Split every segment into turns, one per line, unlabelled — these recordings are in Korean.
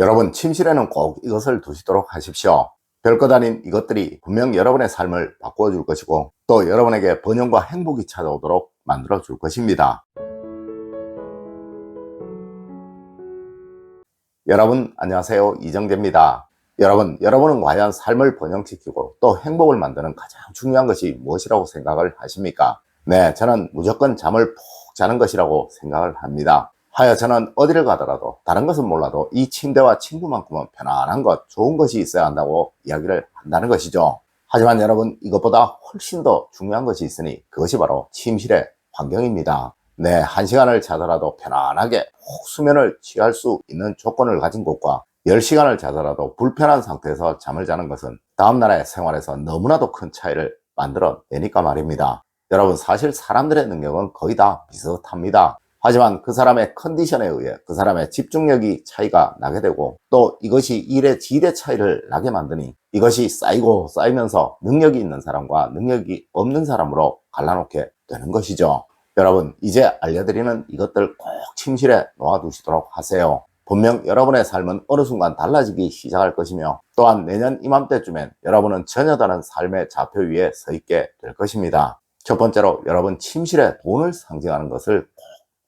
여러분, 침실에는 꼭 이것을 두시도록 하십시오. 별것 아닌 이것들이 분명 여러분의 삶을 바꾸어 줄 것이고, 또 여러분에게 번영과 행복이 찾아오도록 만들어 줄 것입니다. 여러분, 안녕하세요. 이정재입니다. 여러분은 과연 삶을 번영시키고 또 행복을 만드는 가장 중요한 것이 무엇이라고 생각을 하십니까? 네, 저는 무조건 잠을 푹 자는 것이라고 생각을 합니다. 하여 저는 어디를 가더라도 다른 것은 몰라도 이 침대와 친구만큼은 편안한 것, 좋은 것이 있어야 한다고 이야기를 한다는 것이죠. 하지만 여러분, 이것보다 훨씬 더 중요한 것이 있으니 그것이 바로 침실의 환경입니다. 네, 1시간을 자더라도 편안하게 푹 수면을 취할 수 있는 조건을 가진 곳과 10시간을 자더라도 불편한 상태에서 잠을 자는 것은 다음날의 생활에서 너무나도 큰 차이를 만들어내니까 말입니다. 여러분, 사실 사람들의 능력은 거의 다 비슷합니다. 하지만 그 사람의 컨디션에 의해 그 사람의 집중력이 차이가 나게 되고, 또 이것이 일의 질의 차이를 나게 만드니 이것이 쌓이고 쌓이면서 능력이 있는 사람과 능력이 없는 사람으로 갈라놓게 되는 것이죠. 여러분, 이제 알려드리는 이것들 꼭 침실에 놓아두시도록 하세요. 분명 여러분의 삶은 어느 순간 달라지기 시작할 것이며, 또한 내년 이맘때쯤엔 여러분은 전혀 다른 삶의 좌표 위에 서 있게 될 것입니다. 첫 번째로, 여러분 침실에 돈을 상징하는 것을 꼭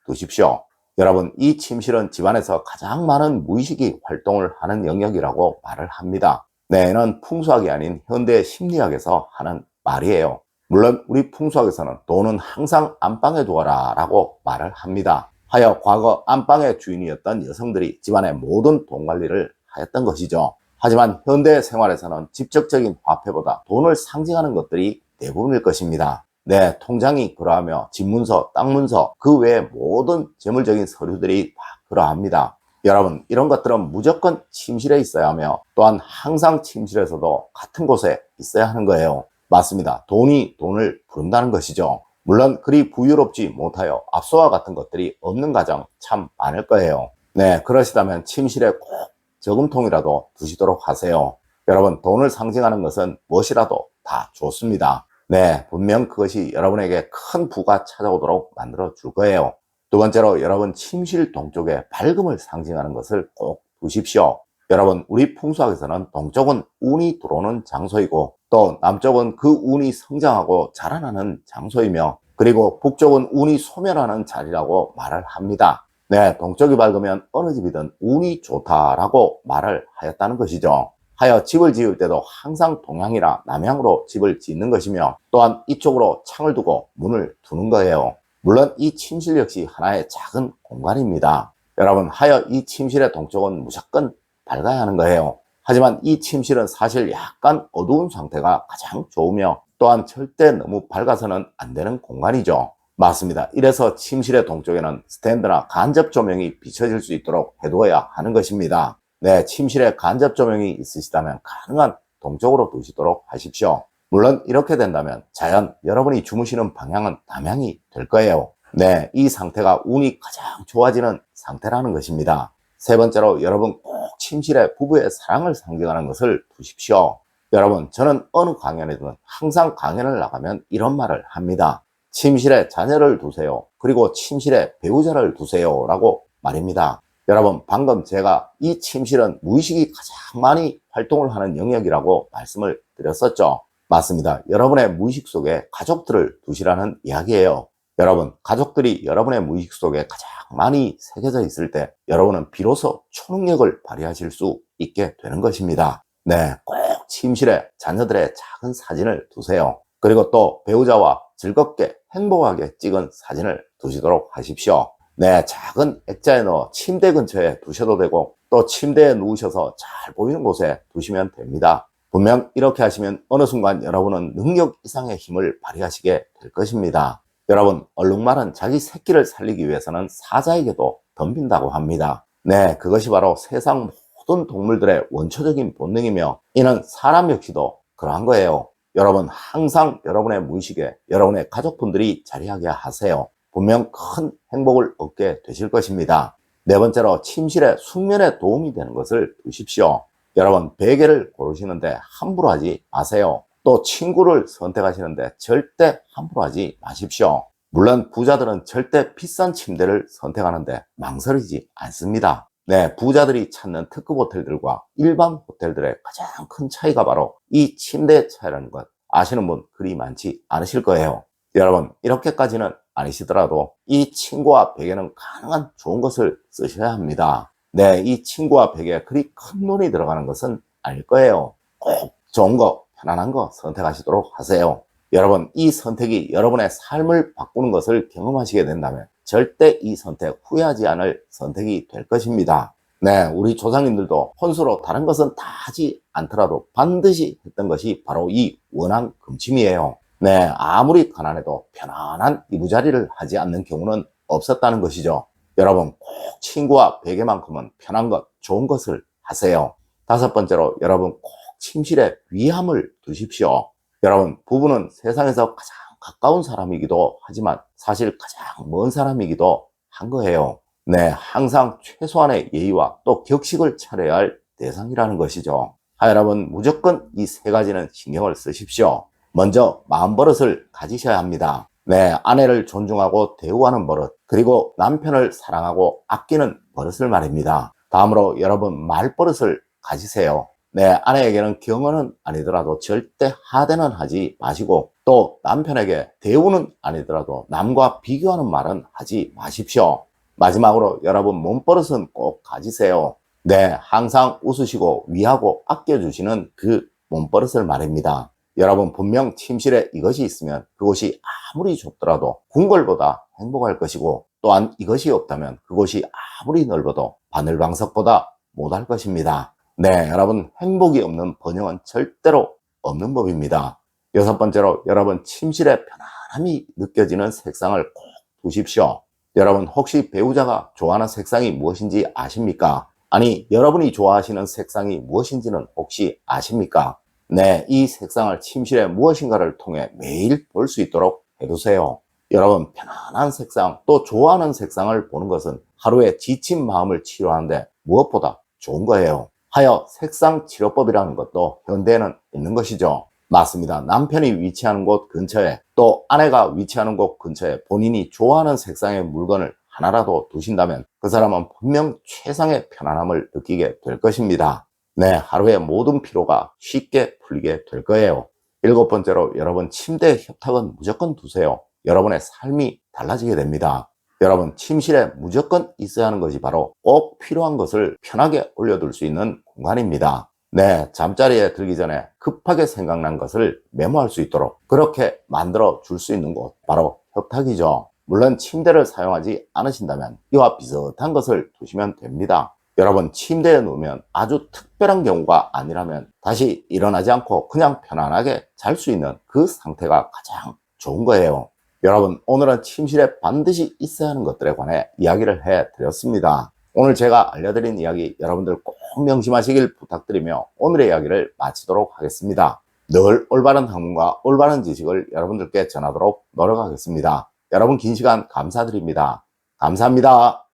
두십시오. 여러분, 이 침실은 집안에서 가장 많은 무의식이 활동을 하는 영역이라고 말을 합니다. 네, 이는 풍수학이 아닌 현대 심리학에서 하는 말이에요. 물론 우리 풍수학에서는 돈은 항상 안방에 두어라 라고 말을 합니다. 하여 과거 안방의 주인이었던 여성들이 집안의 모든 돈 관리를 하였던 것이죠. 하지만 현대 생활에서는 직접적인 화폐보다 돈을 상징하는 것들이 대부분일 것입니다. 내 통장이 그러하며 집문서, 땅문서, 그 외의 모든 재물적인 서류들이 다 그러합니다. 여러분, 이런 것들은 무조건 침실에 있어야 하며, 또한 항상 침실에서도 같은 곳에 있어야 하는 거예요. 맞습니다. 돈이 돈을 부른다는 것이죠. 물론 그리 부유롭지 못하여 압수와 같은 것들이 없는 가정 참 많을 거예요. 네, 그러시다면 침실에 꼭 저금통이라도 두시도록 하세요. 여러분, 돈을 상징하는 것은 무엇이라도 다 좋습니다. 네, 분명 그것이 여러분에게 큰 부가 찾아오도록 만들어 줄 거예요. 두 번째로, 여러분 침실 동쪽에 밝음을 상징하는 것을 꼭 두십시오. 여러분, 우리 풍수학에서는 동쪽은 운이 들어오는 장소이고, 또 남쪽은 그 운이 성장하고 자라나는 장소이며, 그리고 북쪽은 운이 소멸하는 자리라고 말을 합니다. 네, 동쪽이 밝으면 어느 집이든 운이 좋다라고 말을 하였다는 것이죠. 하여 집을 지을 때도 항상 동향이나 남향으로 집을 짓는 것이며, 또한 이쪽으로 창을 두고 문을 두는 거예요. 물론 이 침실 역시 하나의 작은 공간입니다. 여러분, 하여 이 침실의 동쪽은 무조건 밝아야 하는 거예요. 하지만 이 침실은 사실 약간 어두운 상태가 가장 좋으며, 또한 절대 너무 밝아서는 안 되는 공간이죠. 맞습니다. 이래서 침실의 동쪽에는 스탠드나 간접 조명이 비춰질 수 있도록 해두어야 하는 것입니다. 네, 침실에 간접 조명이 있으시다면 가능한 동쪽으로 두시도록 하십시오. 물론 이렇게 된다면 자연 여러분이 주무시는 방향은 남향이 될 거예요. 네, 이 상태가 운이 가장 좋아지는 상태라는 것입니다. 세 번째로, 여러분 꼭 침실에 부부의 사랑을 상징하는 것을 두십시오. 여러분, 저는 어느 강연에든 항상 강연을 나가면 이런 말을 합니다. 침실에 자녀를 두세요. 그리고 침실에 배우자를 두세요 라고 말입니다. 여러분, 방금 제가 이 침실은 무의식이 가장 많이 활동을 하는 영역이라고 말씀을 드렸었죠. 맞습니다. 여러분의 무의식 속에 가족들을 두시라는 이야기예요. 여러분, 가족들이 여러분의 무의식 속에 가장 많이 새겨져 있을 때 여러분은 비로소 초능력을 발휘하실 수 있게 되는 것입니다. 네, 꼭 침실에 자녀들의 작은 사진을 두세요. 그리고 또 배우자와 즐겁게 행복하게 찍은 사진을 두시도록 하십시오. 네, 작은 액자에 넣어 침대 근처에 두셔도 되고, 또 침대에 누우셔서 잘 보이는 곳에 두시면 됩니다. 분명 이렇게 하시면 어느 순간 여러분은 능력 이상의 힘을 발휘하시게 될 것입니다. 여러분, 얼룩말은 자기 새끼를 살리기 위해서는 사자에게도 덤빈다고 합니다. 네, 그것이 바로 세상 모든 동물들의 원초적인 본능이며, 이는 사람 역시도 그러한 거예요. 여러분, 항상 여러분의 무의식에 여러분의 가족분들이 자리하게 하세요. 분명 큰 행복을 얻게 되실 것입니다. 네 번째로, 침실에 숙면에 도움이 되는 것을 두십시오. 여러분, 베개를 고르시는데 함부로 하지 마세요. 또 친구를 선택하시는데 절대 함부로 하지 마십시오. 물론 부자들은 절대 비싼 침대를 선택하는데 망설이지 않습니다. 네, 부자들이 찾는 특급 호텔들과 일반 호텔들의 가장 큰 차이가 바로 이 침대 차이라는 것 아시는 분 그리 많지 않으실 거예요. 여러분 이렇게까지는 아니시더라도 이 침구와 베개는 가능한 좋은 것을 쓰셔야 합니다. 네, 이 침구와 베개에 그리 큰 돈이 들어가는 것은 아닐 거예요. 꼭 좋은 거 편안한 거 선택하시도록 하세요. 여러분 이 선택이 여러분의 삶을 바꾸는 것을 경험하시게 된다면 절대 이 선택 후회하지 않을 선택이 될 것입니다. 네, 우리 조상님들도 혼수로 다른 것은 다 하지 않더라도 반드시 했던 것이 바로 이 원앙 금침이에요. 네, 아무리 가난해도 편안한 이부자리를 하지 않는 경우는 없었다는 것이죠. 여러분 꼭 침구와 베개만큼은 편한 것, 좋은 것을 하세요. 다섯 번째로 여러분 꼭 침실에 위함을 두십시오. 여러분 부부는 세상에서 가장 가까운 사람이기도 하지만 사실 가장 먼 사람이기도 한 거예요. 네, 항상 최소한의 예의와 또 격식을 차려야 할 대상이라는 것이죠. 여러분 무조건 이 세 가지는 신경을 쓰십시오. 먼저 마음버릇을 가지셔야 합니다. 네, 아내를 존중하고 대우하는 버릇, 그리고 남편을 사랑하고 아끼는 버릇을 말입니다. 다음으로 여러분 말버릇을 가지세요. 네, 아내에게는 경언은 아니더라도 절대 하대는 하지 마시고 또 남편에게 대우는 아니더라도 남과 비교하는 말은 하지 마십시오. 마지막으로 여러분 몸버릇은 꼭 가지세요. 네, 항상 웃으시고 위하고 아껴주시는 그 몸버릇을 말입니다. 여러분 분명 침실에 이것이 있으면 그곳이 아무리 좁더라도 궁궐보다 행복할 것이고 또한 이것이 없다면 그곳이 아무리 넓어도 바늘방석보다 못할 것입니다. 네, 여러분 행복이 없는 번영은 절대로 없는 법입니다. 여섯 번째로 여러분 침실에 편안함이 느껴지는 색상을 꼭 두십시오. 여러분 혹시 배우자가 좋아하는 색상이 무엇인지 아십니까? 아니 여러분이 좋아하시는 색상이 무엇인지는 혹시 아십니까? 네, 이 색상을 침실에 무엇인가를 통해 매일 볼 수 있도록 해두세요. 여러분 편안한 색상 또 좋아하는 색상을 보는 것은 하루의 지친 마음을 치료하는데 무엇보다 좋은 거예요. 하여 색상 치료법이라는 것도 현대에는 있는 것이죠. 맞습니다. 남편이 위치하는 곳 근처에 또 아내가 위치하는 곳 근처에 본인이 좋아하는 색상의 물건을 하나라도 두신다면 그 사람은 분명 최상의 편안함을 느끼게 될 것입니다. 네, 하루의 모든 피로가 쉽게 풀리게 될 거예요. 일곱 번째로 여러분 침대 협탁은 무조건 두세요. 여러분의 삶이 달라지게 됩니다. 여러분 침실에 무조건 있어야 하는 것이 바로 꼭 필요한 것을 편하게 올려둘 수 있는 공간입니다. 네, 잠자리에 들기 전에 급하게 생각난 것을 메모할 수 있도록 그렇게 만들어 줄 수 있는 곳 바로 협탁이죠. 물론 침대를 사용하지 않으신다면 이와 비슷한 것을 두시면 됩니다. 여러분 침대에 누우면 아주 특별한 경우가 아니라면 다시 일어나지 않고 그냥 편안하게 잘 수 있는 그 상태가 가장 좋은 거예요. 여러분 오늘은 침실에 반드시 있어야 하는 것들에 관해 이야기를 해드렸습니다. 오늘 제가 알려드린 이야기 여러분들 꼭 명심하시길 부탁드리며 오늘의 이야기를 마치도록 하겠습니다. 늘 올바른 학문과 올바른 지식을 여러분들께 전하도록 노력하겠습니다. 여러분 긴 시간 감사드립니다. 감사합니다.